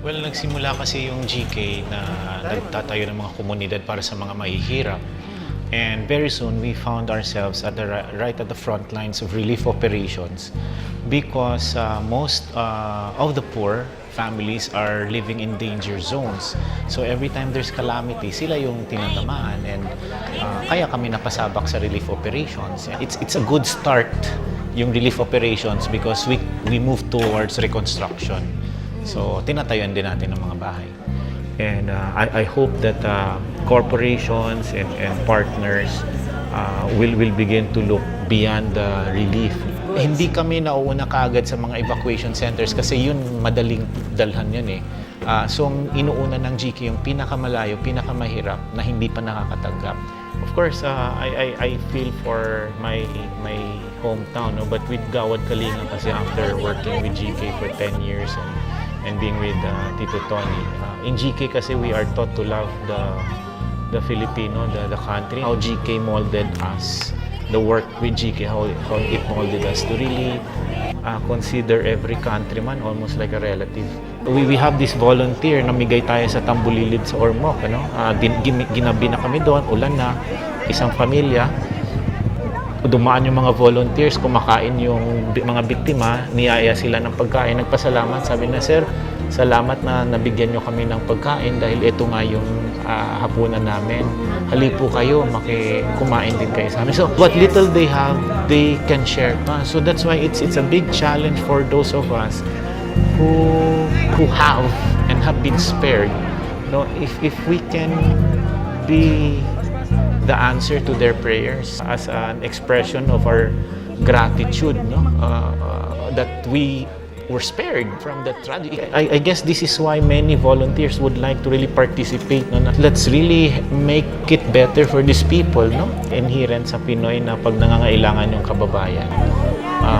Well, nagsimula kasi yung GK na nagtatayo ng mga komunidad para sa mga mahihirap. And very soon, we found ourselves right at the front lines of relief operations because most of the poor families are living in danger zones. So every time there's calamity, sila yung tinatamaan and kaya kami napasabak sa relief operations. It's a good start yung relief operations because we move towards reconstruction. So, tinatayuan din natin ng mga bahay. And I hope that corporations and partners will begin to look beyond the relief. Hindi kami nauuna kaagad sa mga evacuation centers kasi yun madaling dalhan yun eh. So, ang inuuna ng GK yung pinakamalayo, pinakamahirap na hindi pa nakakatanggap. Of course, I feel for my hometown, no? But with Gawad Kalinga kasi after working with GK for 10 years and being with Tito Tony. In GK kasi we are taught to love the Filipino, the country. How GK molded us, the work with GK, how it molded us to really consider every countryman almost like a relative. We have this volunteer, namigay tayo sa Tambulilid sa Ormoc, ano? Ginabi na kami doon, ulan na, isang pamilya. Dumaan yung mga volunteers, kumakain yung mga biktima, niyaya sila ng pagkain, nagpasalamat, sabi na, "Sir, salamat na nabigyan nyo kami ng pagkain dahil ito nga yung hapunan namin. Hali po kayo, kumain din kayo sa amin." So, what little they have, they can share. So that's why it's a big challenge for those of us who have and have been spared. No, if we can be the answer to their prayers as an expression of our gratitude, no? That we were spared from that tragedy. I guess this is why many volunteers would like to really participate. No? Let's really make it better for these people. No? Inherent sa Pinoy na pag nangangailangan yung kababayan,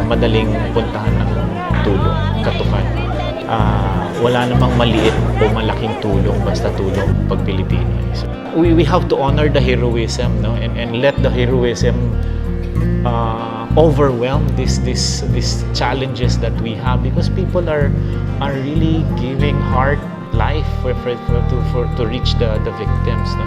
madaling puntahan ng tulong, katukan. Wala namang maliit o malaking tulong, basta tulong pag Pilipino. So, we have to honor the heroism, no? and let the heroism overwhelm these challenges that we have because people are really giving hard life to reach the victims. No?